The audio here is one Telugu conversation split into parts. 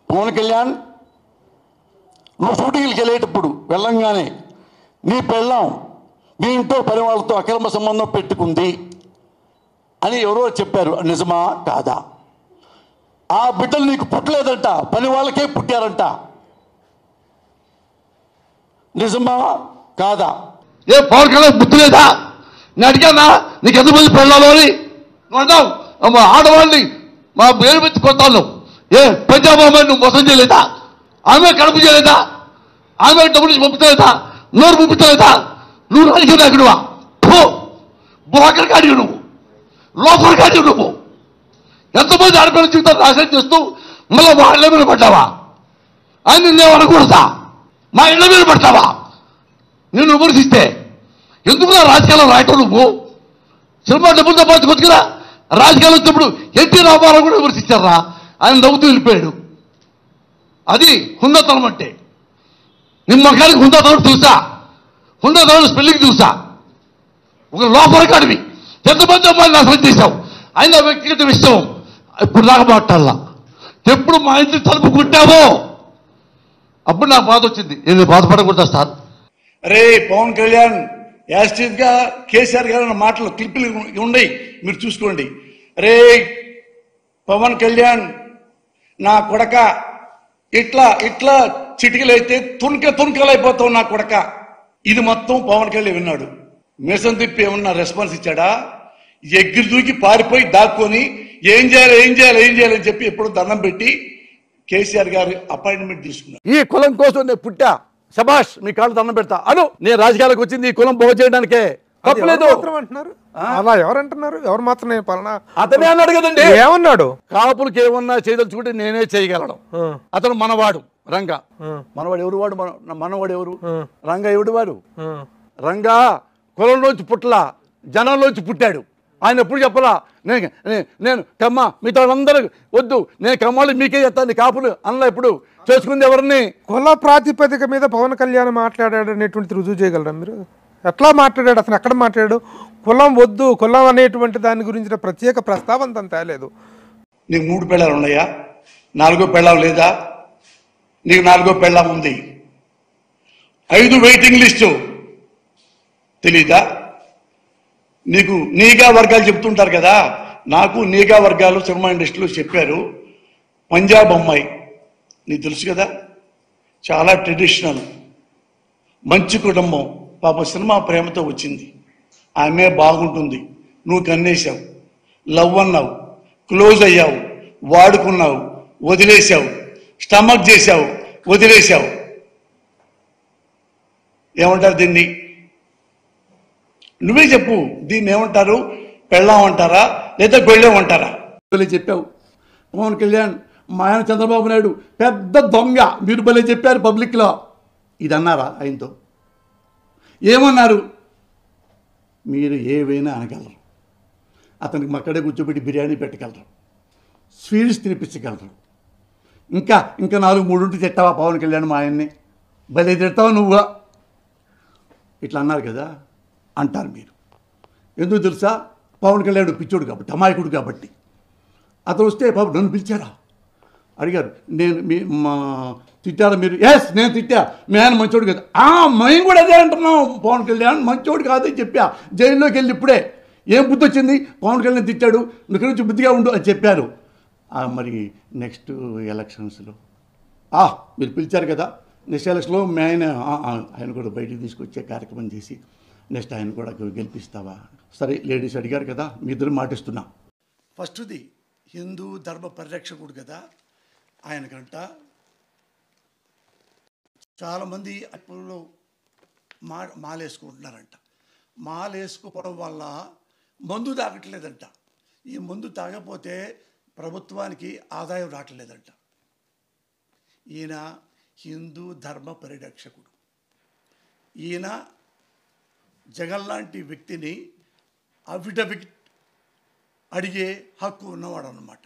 పవన్ కళ్యాణ్ నువ్వు షూటింగ్కి వెళ్ళేటప్పుడు వెళ్ళంగానే నీ పెళ్ళాం మీ ఇంట్లో పని వాళ్ళతో అక్రమ సంబంధం పెట్టుకుంది అని ఎవరో చెప్పారు, నిజమా కాదా? ఆ బిడ్డలు నీకు పుట్టలేదంట, పని వాళ్ళకే పుట్టారంట, నిజమా కాదా? ఏ పవన్ కళ్యాణ్ బుద్ధి లేదా? నేను అడిగానా నీకు ఎంతమంది పెళ్ళాలో అని? నువ్వు అన్నావు ఆడవాళ్ళని మా పేరు పెట్టి కొట్టాను. ఏ పంజాబ్ అమ్మాయి నువ్వు మోసం చేయలేదా? ఆమె కడుపు చేయలేదా? ఆమె డబ్బులు పంపుతలేదా? నోరు పంపుతలేదా? నువ్వు రాజకీయ నాయకుడువా? బురాకర్ కాడి నువ్వు, లోపల కాడి నువ్వు. ఎంతమంది ఆడపిల్లల జీవితాలు నాశనం చేస్తూ మళ్ళీ మా ఇళ్ళ మీద పడ్డావా? అని నిన్నే అనకూడదా? మా ఇళ్ళ మీద పడతావా? నేను విమర్శిస్తే ఎందుకు రాజకీయాల్లో రాయటం? నువ్వు సినిమా డబ్బులు సంపాదించుకోవచ్చు కదా. రాజకీయాలు వచ్చినప్పుడు ఎన్టీ రామారావు కూడా విమర్శించారా? ఆయన నవ్వుతూ వెళ్ళిపోయాడు. అది హుందాతనం అంటే. నీ మొఖానికి హుందాతనం చూసా, హుందాతనం స్పెల్లింగ్ చూసా. ఒక లోపలికాడివి ఎంతమంది అమ్మాయిని నాశనం చేశావు. ఆయన వ్యక్తిగత విషయం ఇప్పుడు దాకా మాట్లాడాల. ఎప్పుడు మా ఇంటి తలుపు కుట్టావో అప్పుడు నాకు బాధ వచ్చింది. నేను బాధపడకూడదా సార్? అరే పవన్ కళ్యాణ్ యాస్టివ్ గా కేసీఆర్ గారు అన్న మాటలు క్లిప్పులు ఉన్నాయి, మీరు చూసుకోండి. అరే పవన్ కళ్యాణ్ నా కొడక, ఇట్లా ఇట్లా చిటికలైతే తుణకలైపోతావు నా కొడక. ఇది మొత్తం పవన్ కళ్యాణ్ విన్నాడు. మిషన్ తిప్పి ఏమన్నా రెస్పాన్స్ ఇచ్చాడా? ఎగిరి దూకి పారిపోయి దాక్కొని ఏం చేయాలని చెప్పి ఎప్పుడు దండం పెట్టి కేసీఆర్ గారు అపాయింట్మెంట్ తీసుకున్నారు. ఈ కులం కోసం నేను పుట్టా, శబాష్, మీ కాళ్ళు దండం పెడతా అను. నేను రాజకీయాలకు వచ్చింది ఈ కులం బాగు చేయడానికే. తప్పలేదు అంటున్నారు. అలా ఎవరంటున్నారు? ఎవరు మాత్రం పలానా అతనే అన్నాడు కదండి. ఏమన్నాడు? కాపులకి ఏమన్నా చేయదలుచుకుంటే నేనే చేయగలను. అతను మనవాడు రంగా. మనవాడు ఎవరు? వాడు మనవాడు ఎవరు? రంగా ఎవడు వాడు? రంగా కులంలోంచి పుట్టలా, జనంలోంచి పుట్టాడు. ఆయన ఎప్పుడు చెప్పలా నేను కమ్మ మిగతా అందరూ వద్దు, నేను కమ్మాలు మీకే చేస్తాను కాపులు అన్నలా ఎప్పుడు చేసుకుంది ఎవరిని? కుల ప్రాతిపదిక మీద పవన్ కళ్యాణ్ మాట్లాడాడు అనేటువంటి రుజువు చేయగలరా మీరు? ఎట్లా మాట్లాడాడు? అతను ఎక్కడ మాట్లాడాడు? కులం వద్దు, కులం అనేటువంటి దాని గురించిన ప్రత్యేక ప్రస్తావన తను తేలేదు. నీకు 3 పెళ్ళాలు ఉన్నాయా? 4వ పెళ్ళాం లేదా? నీకు 4వ పెళ్ళాం ఉంది. 5 వెయిటింగ్ లిస్టు తెలీదా? నీకు నీగా వర్గాలు చెప్తుంటారు కదా. నాకు నీగా వర్గాలు సినిమా ఇండస్ట్రీలో చెప్పారు. పంజాబ్ అమ్మాయి నీకు తెలుసు కదా, చాలా ట్రెడిషనల్, మంచి కుటుంబం, పాప సినిమా ప్రేమతో వచ్చింది. ఆమె బాగుంటుంది. నువ్వు కన్నేశావు, లవ్ అన్నావు, క్లోజ్ అయ్యావు, వాడుకున్నావు, వదిలేశావు, స్టమక్ చేశావు, వదిలేశావు. ఏమంటారు దీన్ని? నువ్వే చెప్పు. దీన్ని ఏమంటారు? పెళ్ళాం అంటారా లేదా గొళ్ళెం అంటారా? చెప్పావు పవన్ కళ్యాణ్, మా ఆయన చంద్రబాబు నాయుడు పెద్ద దొంగ మీరు భలే చెప్పారు పబ్లిక్లో. ఇది అన్నారా ఆయనతో? ఏమన్నారు? మీరు ఏవైనా అనగలరు. అతనికి మక్కడే కూర్చోబెట్టి బిర్యానీ పెట్టగలరు, స్వీట్స్ తినిపించగలరు. ఇంకా 4-3 తిట్టావా పవన్ కళ్యాణ్ మా ఆయన్ని? భలే తిడతావు నువ్వు. ఇట్లా అన్నారు కదా అంటారు మీరు. ఎందుకు తెలుసా? పవన్ కళ్యాణ్ పిచ్చోడు కాబట్టి, అమాయకుడు కాబట్టి. అతను వస్తే బాబు నన్ను పిలిచారా అడిగారు. నేను తిట్టారా మీరు? ఎస్ నేను తిట్టా. మీ ఆయన మంచోడు కదా. మేము కూడా అదే అంటున్నాం, పవన్ కళ్యాణ్ మంచోడు కాదని చెప్పా. జైల్లోకి వెళ్ళి ఇప్పుడే ఏం బుద్ధి వచ్చింది? పవన్ కళ్యాణ్ తిట్టాడు, నువ్వు నుంచి బుద్ధిగా ఉండు అని చెప్పారు. మరి నెక్స్ట్ ఎలక్షన్స్లో మీరు పిలిచారు కదా, నెక్స్ట్ ఎలక్షన్లో మీ ఆయన కూడా బయటికి తీసుకొచ్చే కార్యక్రమం చేసి నెక్స్ట్ ఆయన కూడా గెలిపిస్తావా? సరే లేడీస్ అడిగారు కదా, మీ ఇద్దరు మాటిస్తున్నా. ఫస్ట్ది హిందూ ధర్మ పరిరక్షకుడు కదా ఆయనకంట. చాలామంది అప్పుడు మాలేసుకుంటున్నారంట. మాలేసుకోవడం వల్ల మందు తాగట్లేదంట. ఈ మందు తాగకపోతే ప్రభుత్వానికి ఆదాయం రావట్లేదంట. ఈయన హిందూ ధర్మ పరిరక్షకుడు. ఈయన జగన్ లాంటి వ్యక్తిని అఫిడవిట్ అడిగే హక్కు ఉన్నవాడు అన్నమాట.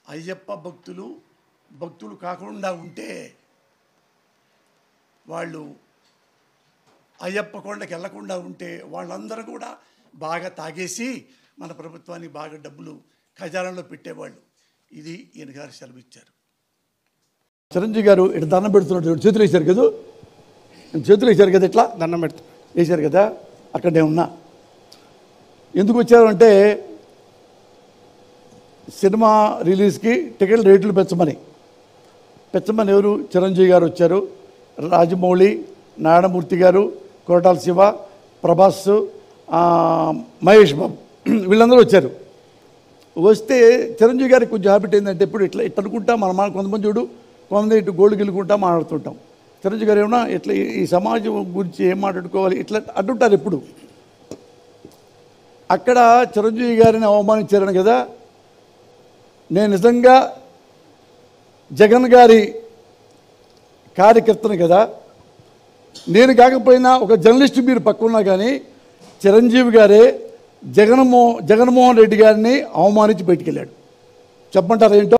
అయ్యప్ప భక్తులు కాకుండా ఉంటే వాళ్ళు అయ్యప్ప కొండకి వెళ్లకుండా ఉంటే వాళ్ళందరూ కూడా బాగా తాగేసి మన ప్రభుత్వానికి బాగా డబ్బులు ఖజానాలో పెట్టేవాళ్ళు. ఇది ఈయన గారు సెలవిచ్చారు. చిరంజీవి గారు ఇట్లా దండం పెడుతున్నట్టు చేతులు వేశారు కదా, చేతులు వేశారు కదా, ఇట్లా దండం పెడతా వేశారు కదా. అక్కడ నేను ఉన్నా. ఎందుకు వచ్చారు అంటే సినిమా రిలీజ్కి టికెట్ రేట్లు పెంచమని ఎవరు చిరంజీవి గారు వచ్చారు, రాజమౌళి, నారాయణమూర్తి గారు, కొరటాల శివ, ప్రభాస్, మహేష్ బాబు వీళ్ళందరూ వచ్చారు. వస్తే చిరంజీవి గారికి కొంచెం హ్యాబిట్ ఏంటంటే ఇప్పుడు ఇట్లా అనుకుంటా మన కొంతమంది చూడు, కొంతమంది ఇటు గోల్డ్ గెలుకుంటా మాట్లాడుతుంటాం. చిరంజీవి గారు ఏమన్నా ఇట్లా ఈ సమాజం గురించి ఏం మాట్లాడుకోవాలి ఇట్లా అంటుంటారు ఎప్పుడు. అక్కడ చిరంజీవి గారిని అవమానించారని కదా. నేను నిజంగా జగన్ గారి కార్యకర్తను కదా, నేను ఒక జర్నలిస్ట్ మీరు పక్కన్నా కానీ చిరంజీవి గారే జగన్మోహన్ రెడ్డి గారిని అవమానించి బయటికి వెళ్ళాడు. చెప్పంటారు ఏంటో.